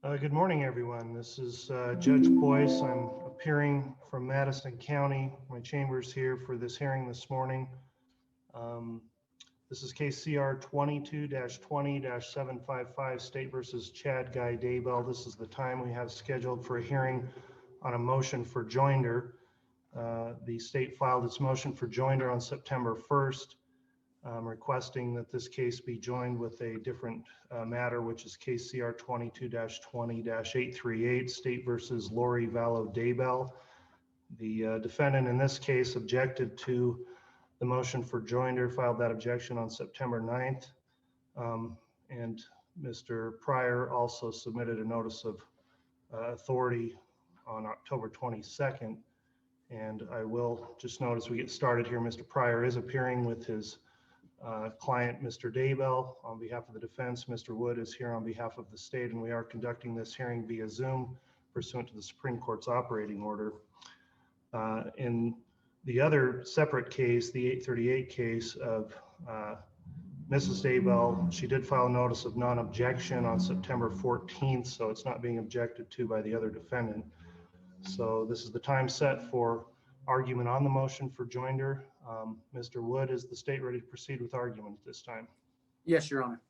Good morning, everyone. This is Judge Boyce. I'm appearing from Madison County. My chamber's here for this hearing this morning. Um, This is case CR 22-20-755, State versus Chad Guy Daybell. This is the time we have scheduled for a hearing on a motion for joinder. The state filed its motion for joinder on September 1st. Requesting that this case be joined with a different matter, which is case CR 22-20-838, State versus Lori Daybell. The defendant in this case objected to the motion for joinder, filed that objection on September 9th. And Mr. Pryor also submitted a notice of authority on October 22nd. And I will just note as we get started here, Mr. Pryor is appearing with his client, Mr. Daybell, on behalf of the defense. Mr. Wood is here on behalf of the state, and we are conducting this hearing via Zoom pursuant to the Supreme Court's operating order. In the other separate case, the 838 case of Mrs. Daybell, she did file a notice of non-objection on September 14th, so it's not being objected to by the other defendant. So this is the time set for argument on the motion for joinder. Mr. Wood, is the state ready to proceed with argument at this time? Yes, Your Honor.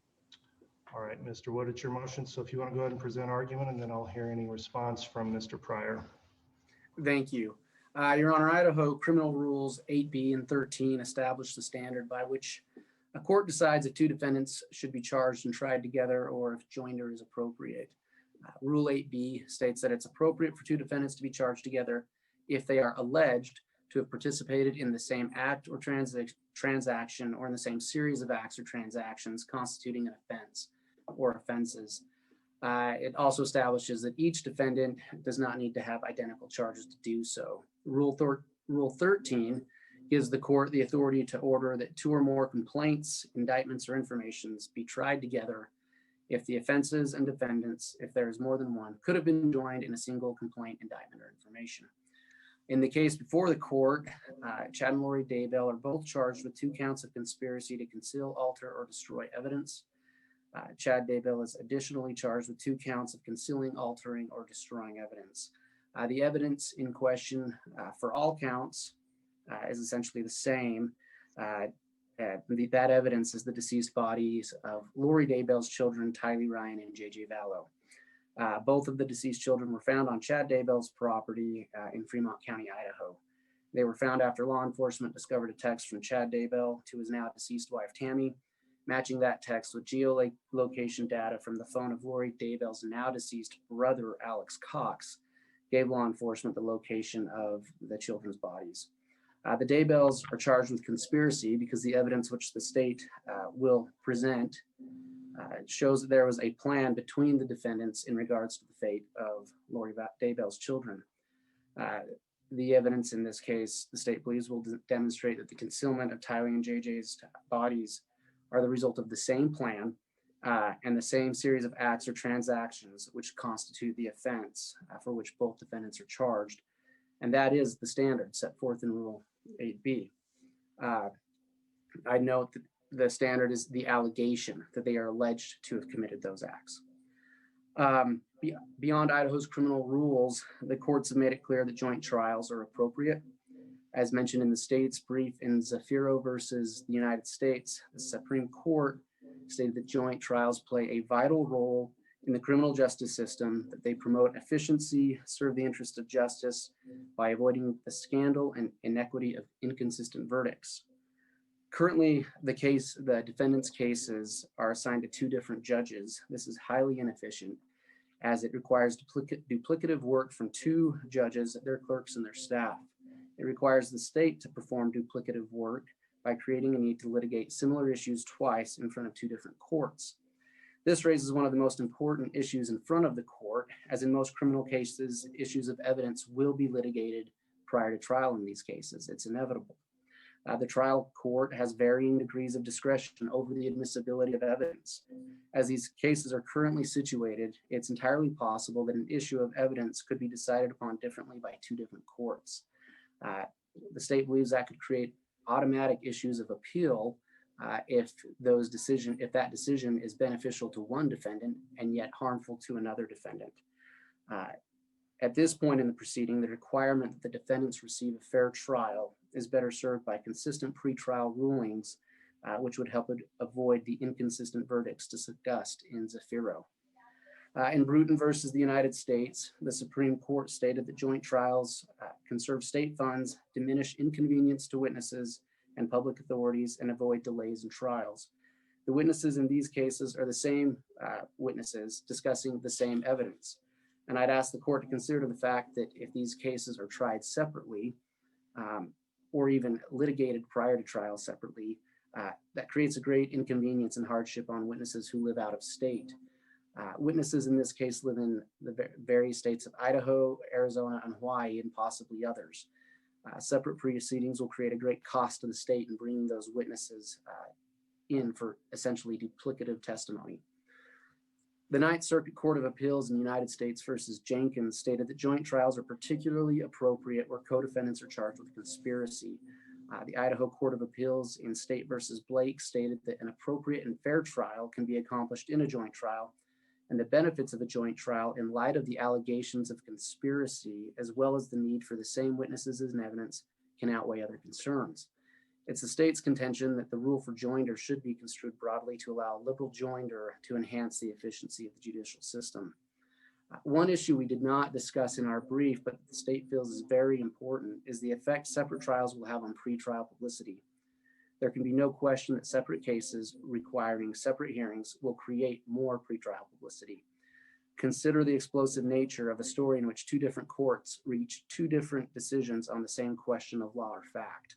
All right, Mr. Wood, it's your motion. So if you want to go ahead and present argument, and then I'll hear any response from Mr. Pryor. Thank you. Your Honor, Idaho Criminal Rules 8B and 13 establish the standard by which a court decides if two defendants should be charged and tried together or if joinder is appropriate. Rule 8B states that it's appropriate for two defendants to be charged together if they are alleged to have participated in the same act or transaction or in the same series of acts or transactions constituting an offense or offenses. It also establishes that each defendant does not need to have identical charges to do so. Rule 13 gives the court the authority to order that two or more complaints, indictments, or informations be tried together if the offenses and defendants, if there is more than one, could have been joined in a single complaint, indictment, or information. In the case before the court, Chad and Lori Daybell are both charged with 2 counts of conspiracy to conceal, alter, or destroy evidence. Chad Daybell is additionally charged with 2 counts of concealing, altering, or destroying evidence. The evidence in question for all counts is essentially the same. That evidence is the deceased bodies of Lori Daybell's children, Tylee Ryan and JJ Vallow. Both of the deceased children were found on Chad Daybell's property in Fremont County, Idaho. They were found after law enforcement discovered a text from Chad Daybell to his now deceased wife, Tammy, matching that text with geolocation data from the phone of Lori Daybell's now deceased brother, Alex Cox, gave law enforcement the location of the children's bodies. The Daybells are charged with conspiracy because the evidence which the state will present shows that there was a plan between the defendants in regards to the fate of Lori Daybell's children. The evidence in this case, the state believes, will demonstrate that the concealment of Tylee and JJ's bodies are the result of the same plan and the same series of acts or transactions which constitute the offense for which both defendants are charged. And that is the standard set forth in Rule 8B. I note that the standard is the allegation that they are alleged to have committed those acts. Beyond Idaho's criminal rules, the courts have made it clear that joint trials are appropriate. As mentioned in the state's brief in Zafiro versus the United States, the Supreme Court stated that joint trials play a vital role in the criminal justice system, that they promote efficiency, serve the interest of justice by avoiding the scandal and inequity of inconsistent verdicts. Currently, the defendant's cases are assigned to 2 different judges. This is highly inefficient as it requires duplicative work from 2 judges, their clerks, and their staff. It requires the state to perform duplicative work by creating a need to litigate similar issues twice in front of 2 different courts. This raises one of the most important issues in front of the court, as in most criminal cases, issues of evidence will be litigated prior to trial in these cases. It's inevitable. The trial court has varying degrees of discretion over the admissibility of evidence. As these cases are currently situated, it's entirely possible that an issue of evidence could be decided upon differently by 2 different courts. The state believes that could create automatic issues of appeal if that decision is beneficial to one defendant and yet harmful to another defendant. At this point in the proceeding, the requirement that the defendants receive a fair trial is better served by consistent pretrial rulings, which would help avoid the inconsistent verdicts discussed in Zafiro. In Bruton versus the United States, the Supreme Court stated that joint trials conserve state funds, diminish inconvenience to witnesses and public authorities, and avoid delays in trials. The witnesses in these cases are the same witnesses discussing the same evidence. And I'd ask the court to consider the fact that if these cases are tried separately, or even litigated prior to trial separately, that creates a great inconvenience and hardship on witnesses who live out of state. Witnesses in this case live in the various states of Idaho, Arizona, and Hawaii, and possibly others. Separate proceedings will create a great cost to the state in bringing those witnesses in for essentially duplicative testimony. The Ninth Circuit Court of Appeals in the United States versus Jenkins stated that joint trials are particularly appropriate where co-defendants are charged with conspiracy. The Idaho Court of Appeals in State versus Blake stated that an appropriate and fair trial can be accomplished in a joint trial, and the benefits of a joint trial in light of the allegations of conspiracy, as well as the need for the same witnesses and evidence, can outweigh other concerns. It's the state's contention that the rule for joinder should be construed broadly to allow liberal joinder to enhance the efficiency of the judicial system. One issue we did not discuss in our brief, but the state feels is very important, is the effect separate trials will have on pretrial publicity. There can be no question that separate cases requiring separate hearings will create more pretrial publicity. Consider the explosive nature of a story in which two different courts reach two different decisions on the same question of law or fact.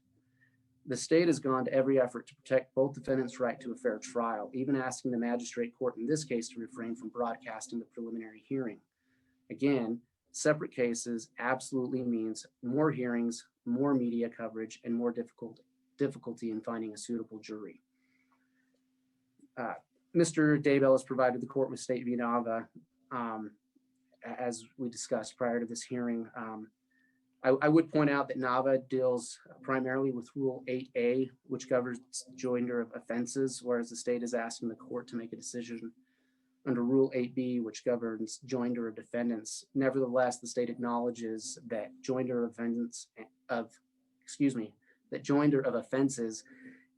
The state has gone to every effort to protect both defendants' right to a fair trial, even asking the magistrate court in this case to refrain from broadcasting the preliminary hearing. Again, separate cases absolutely means more hearings, more media coverage, and more difficulty in finding a suitable jury. Mr. Daybell has provided the court with State v. Nava, as we discussed prior to this hearing. I would point out that Nava deals primarily with Rule 8A, which governs joinder of offenses, whereas the state is asking the court to make a decision under Rule 8B, which governs joinder of defendants. Nevertheless, the state acknowledges that joinder of offenses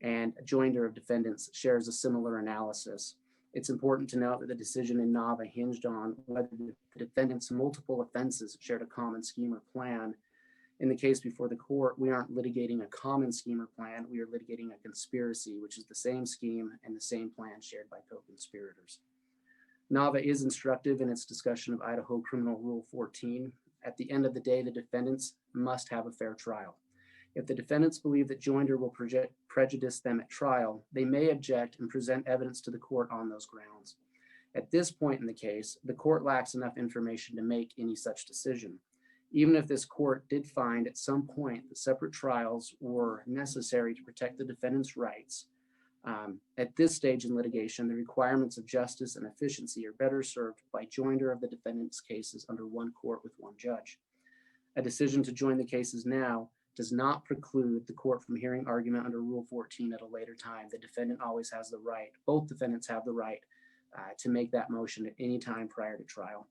and joinder of defendants shares a similar analysis. It's important to note that the decision in Nava hinged on whether the defendant's multiple offenses shared a common scheme or plan. In the case before the court, we aren't litigating a common scheme or plan, we are litigating a conspiracy, which is the same scheme and the same plan shared by co-conspirators. Nava is instructive in its discussion of Idaho Criminal Rule 14. At the end of the day, the defendants must have a fair trial. If the defendants believe that joinder will prejudice them at trial, they may object and present evidence to the court on those grounds. At this point in the case, the court lacks enough information to make any such decision. Even if this court did find at some point that separate trials were necessary to protect the defendant's rights, at this stage in litigation, the requirements of justice and efficiency are better served by joinder of the defendant's cases under one court with one judge. A decision to join the cases now does not preclude the court from hearing argument under Rule 14 at a later time. The defendant always has the right, both defendants have the right to make that motion at any time prior to trial.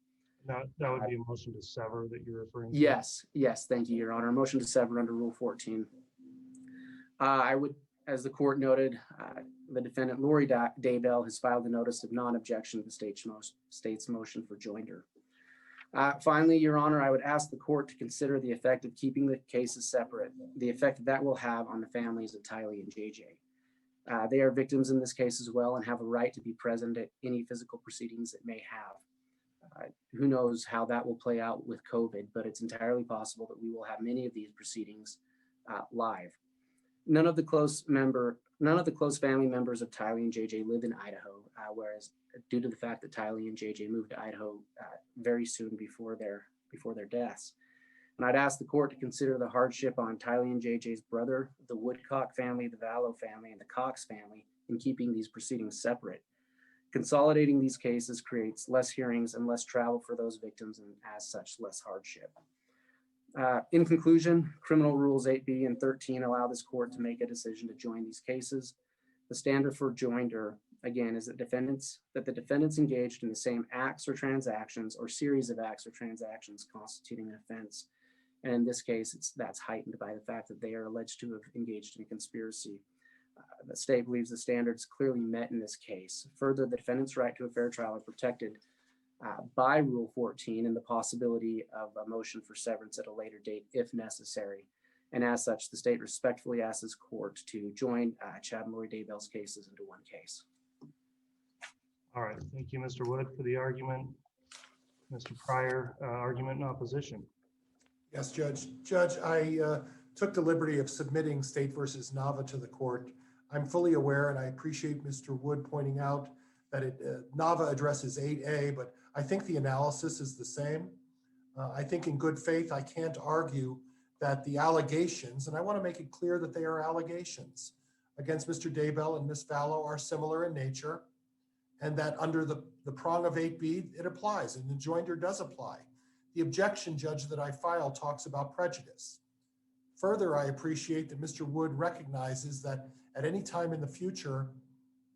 That would be a motion to sever that you're referring to? Yes, thank you, Your Honor. A motion to sever under Rule 14. I would, as the court noted, the defendant, Lori Daybell, has filed a notice of non-objection to the state's motion for joinder. Finally, Your Honor, I would ask the court to consider the effect of keeping the cases separate, the effect that will have on the families of Tylee and JJ. They are victims in this case as well and have a right to be present at any physical proceedings it may have. Who knows how that will play out with COVID, but it's entirely possible that we will have many of these proceedings live. None of the close family members of Tylee and JJ live in Idaho, whereas due to the fact that Tylee and JJ moved to Idaho very soon before their deaths. And I'd ask the court to consider the hardship on Tylee and JJ's brother, the Woodcock family, the Vallow family, and the Cox family in keeping these proceedings separate. Consolidating these cases creates less hearings and less travel for those victims, and as such, less hardship. In conclusion, Criminal Rules 8B and 13 allow this court to make a decision to join these cases. The standard for joinder, again, is that the defendants engaged in the same acts or transactions or series of acts or transactions constituting an offense. And in this case, that's heightened by the fact that they are alleged to have engaged in a conspiracy. The state believes the standards clearly met in this case. Further, the defendant's right to a fair trial are protected by Rule 14 and the possibility of a motion for severance at a later date if necessary. And as such, the state respectfully asks this court to join Chad and Lori Daybell's cases into one case. All right, thank you, Mr. Wood, for the argument. Mr. Pryor, argument in opposition. Yes, Judge. Judge, I took the liberty of submitting State versus Nava to the court. I'm fully aware, and I appreciate Mr. Wood pointing out that Nava addresses 8A, but I think the analysis is the same. I think in good faith, I can't argue that the allegations, and I want to make it clear that they are allegations against Mr. Daybell and Ms. Vallow are similar in nature, and that under the prong of 8B, it applies, and the joinder does apply. The objection, Judge, that I filed talks about prejudice. Further, I appreciate that Mr. Wood recognizes that at any time in the future,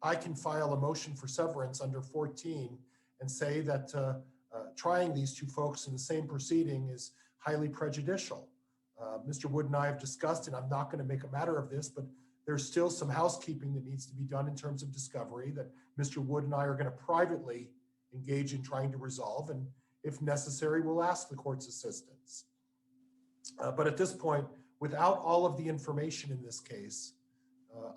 I can file a motion for severance under 14 and say that trying these two folks in the same proceeding is highly prejudicial. Mr. Wood and I have discussed, and I'm not going to make a matter of this, but there's still some housekeeping that needs to be done in terms of discovery that Mr. Wood and I are going to privately engage in trying to resolve, and if necessary, we'll ask the court's assistance. But at this point, without all of the information in this case,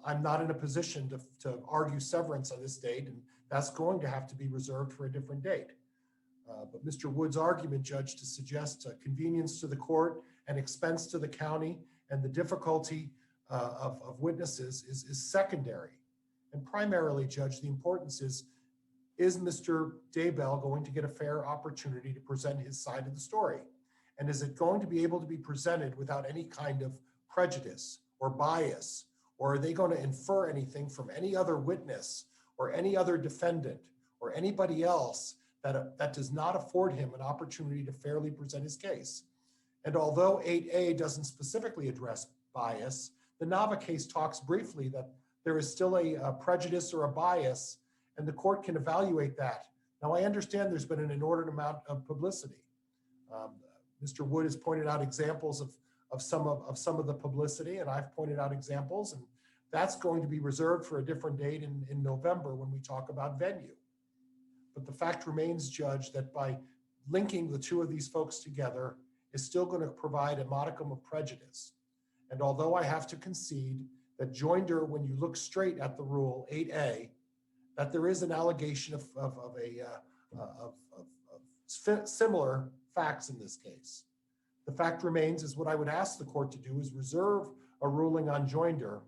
I'm not in a position to argue severance on this date, and that's going to have to be reserved for a different date. But Mr. Wood's argument, Judge, to suggest convenience to the court and expense to the county and the difficulty of witnesses is secondary. And primarily, Judge, the importance is Mr. Daybell going to get a fair opportunity to present his side of the story? And is it going to be able to be presented without any kind of prejudice or bias? Or are they going to infer anything from any other witness or any other defendant or anybody else that does not afford him an opportunity to fairly present his case? And although 8A doesn't specifically address bias, the Nava case talks briefly that there is still a prejudice or a bias, and the court can evaluate that. Now, I understand there's been an inordinate amount of publicity. Mr. Wood has pointed out examples of some of the publicity, and I've pointed out examples, and that's going to be reserved for a different date in November when we talk about venue. But the fact remains, Judge, that by linking the two of these folks together is still going to provide a modicum of prejudice. And although I have to concede that joinder, when you look straight at the rule 8A, that there is an allegation of similar facts in this case. The fact remains is what I would ask the court to do is reserve a ruling on joinder,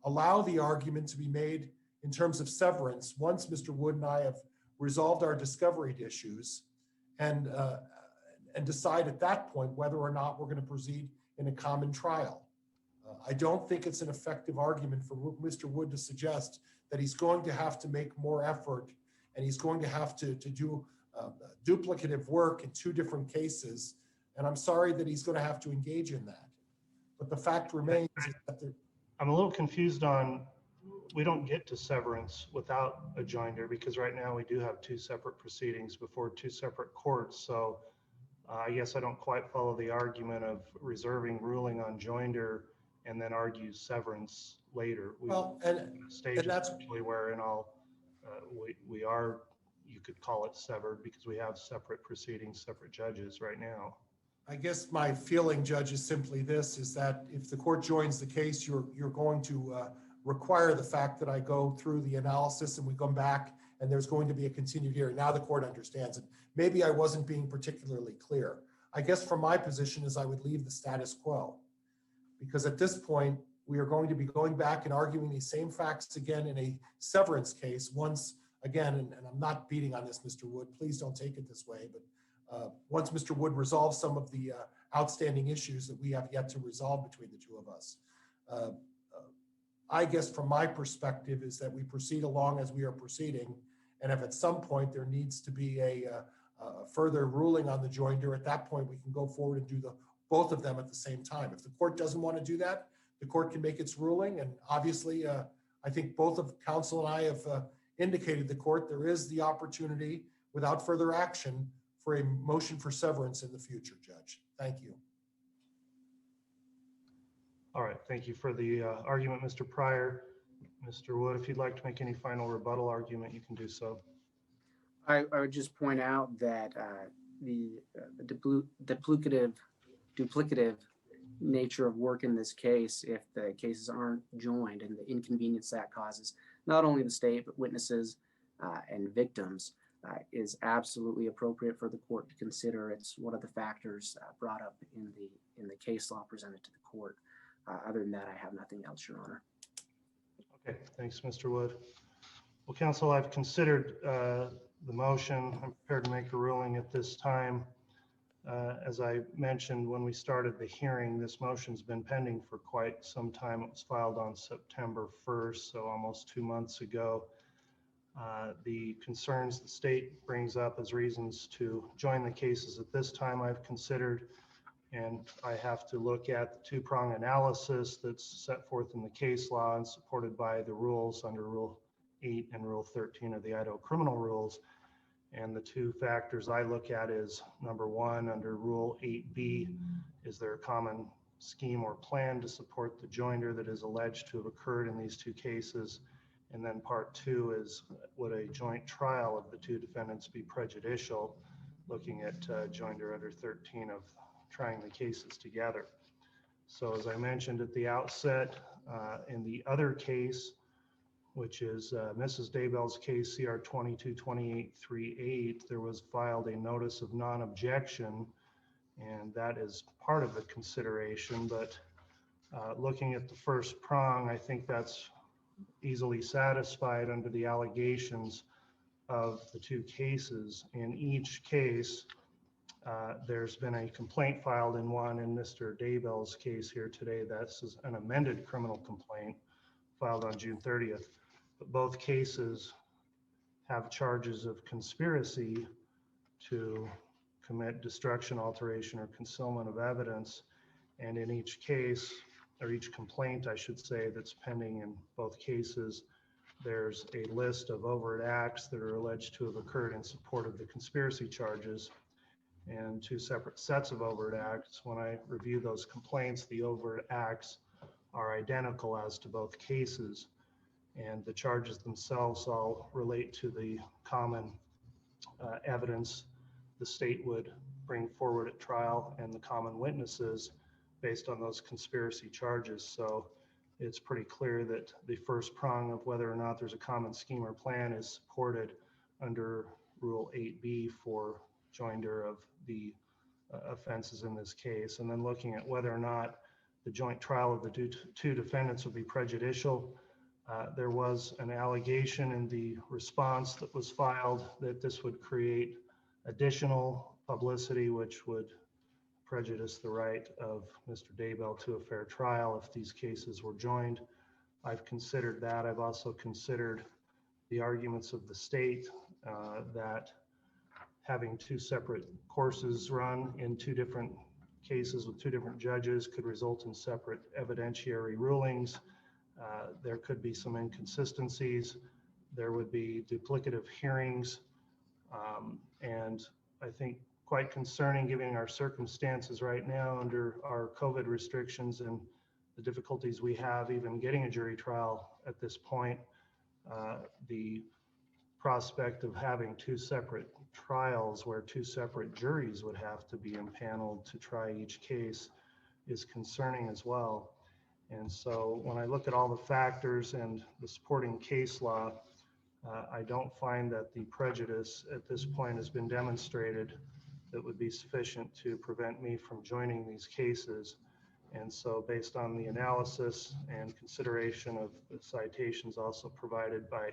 allow the argument to be made in terms of severance once Mr. Wood and I have resolved our discovery issues, and decide at that point whether or not we're going to proceed in a common trial. I don't think it's an effective argument for Mr. Wood to suggest that he's going to have to make more effort and he's going to have to do duplicative work in two different cases. And I'm sorry that he's going to have to engage in that. But the fact remains is that I'm a little confused on, we don't get to severance without a joinder because right now we do have two separate proceedings before two separate courts. So I guess I don't quite follow the argument of reserving ruling on joinder and then argue severance later. well, and that's where in all we are, you could call it severed because we have separate proceedings, separate judges right now. I guess my feeling, Judge, is simply this, is that if the court joins the case, you're going to require the fact that I go through the analysis and we come back and there's going to be a continued hearing. Now the court understands it. Maybe I wasn't being particularly clear. I guess from my position is I would leave the status quo, because at this point we are going to be going back and arguing these same facts again in a severance case once again, and I'm not beating on this, Mr. Wood, please don't take it this way, but once Mr. Wood resolves some of the outstanding issues that we have yet to resolve between the two of us. I guess from my perspective is that we proceed along as we are proceeding, and if at some point there needs to be a further ruling on the joinder, at that point we can go forward and do both of them at the same time. If the court doesn't want to do that, the court can make its ruling, and obviously I think both of counsel and I have indicated the court there is the opportunity without further action for a motion for severance in the future, Judge. Thank you. All right, thank you for the argument, Mr. Pryor. Mr. Wood, if you'd like to make any final rebuttal argument, you can do so. I would just point out that the duplicative nature of work in this case, if the cases aren't joined, and the inconvenience that causes not only the state but witnesses and victims, is absolutely appropriate for the court to consider. It's one of the factors brought up in the case law presented to the court. Other than that, I have nothing else, Your Honor. Okay, thanks, Mr. Wood. Well, counsel, I've considered the motion. I'm prepared to make a ruling at this time. As I mentioned when we started the hearing, this motion's been pending for quite some time. It was filed on September 1st, so almost 2 months ago. The concerns the state brings up as reasons to join the cases at this time I've considered, and I have to look at the two-prong analysis that's set forth in the case law and supported by the rules under Rule 8 and Rule 13 of the Idaho Criminal Rules. And the two factors I look at is, number one, under Rule 8B, is there a common scheme or plan to support the joinder that is alleged to have occurred in these two cases? And then part two is, would a joint trial of the two defendants be prejudicial, looking at joinder under 13 of trying the cases together. So as I mentioned at the outset, in the other case, which is Mrs. Daybell's case, CR 222838, there was filed a notice of non-objection, and that is part of the consideration. But looking at the first prong, I think that's easily satisfied under the allegations of the two cases. In each case, there's been a complaint filed in one. In Mr. Daybell's case here today, that's an amended criminal complaint filed on June 30th. But both cases have charges of conspiracy to commit destruction, alteration, or concealment of evidence. And in each case, or each complaint, I should say, that's pending in both cases, there's a list of overt acts that are alleged to have occurred in support of the conspiracy charges, and two separate sets of overt acts. When I review those complaints, the overt acts are identical as to both cases, and the charges themselves all relate to the common evidence the state would bring forward at trial and the common witnesses based on those conspiracy charges. So it's pretty clear that the first prong of whether or not there's a common scheme or plan is supported under Rule 8B for joinder of the offenses in this case. And then looking at whether or not the joint trial of the two defendants would be prejudicial, there was an allegation in the response that was filed that this would create additional publicity, which would prejudice the right of Mr. Daybell to a fair trial if these cases were joined. I've considered that. I've also considered the arguments of the state that having two separate courses run in two different cases with two different judges could result in separate evidentiary rulings. There could be some inconsistencies. There would be duplicative hearings. And I think quite concerning given our circumstances right now under our COVID restrictions and the difficulties we have even getting a jury trial at this point. The prospect of having two separate trials where two separate juries would have to be impaneled to try each case is concerning as well. And so when I look at all the factors and the supporting case law, I don't find that the prejudice at this point has been demonstrated that would be sufficient to prevent me from joining these cases. And so based on the analysis and consideration of the citations also provided by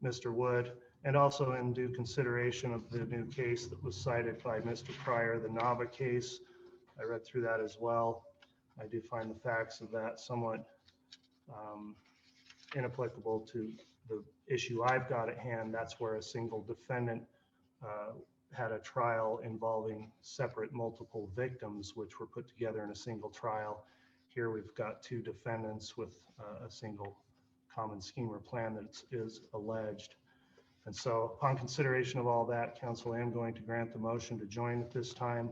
Mr. Wood, and also in due consideration of the new case that was cited by Mr. Pryor, the Nava case, I read through that as well. I do find the facts of that somewhat inapplicable to the issue I've got at hand. That's where a single defendant had a trial involving separate multiple victims, which were put together in a single trial. Here we've got two defendants with a single common scheme or plan that is alleged. And so upon consideration of all that, council, I am going to grant the motion to join at this time.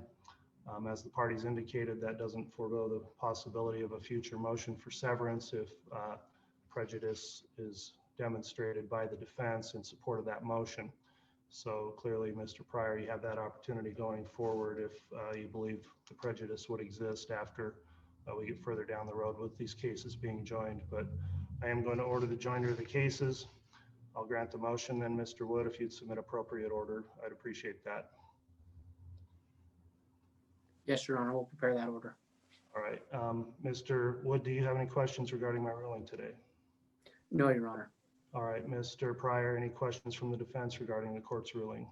As the parties indicated, that doesn't forego the possibility of a future motion for severance if prejudice is demonstrated by the defense in support of that motion. So clearly, Mr. Pryor, you have that opportunity going forward if you believe the prejudice would exist after we get further down the road with these cases being joined. But I am going to order the joinder of the cases. I'll grant the motion. Then, Mr. Wood, if you'd submit appropriate order, I'd appreciate that. Yes, Your Honor, we'll prepare that order. All right. Mr. Wood, do you have any questions regarding my ruling today? No, Your Honor. All right, Mr. Pryor, any questions from the defense regarding the court's ruling?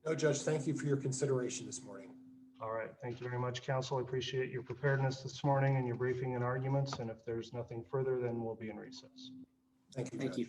No, Judge, thank you for your consideration this morning. All right, thank you very much, counsel. I appreciate your preparedness this morning and your briefing and arguments. And if there's nothing further, then we'll be in recess. Thank you, Thank Judge. you.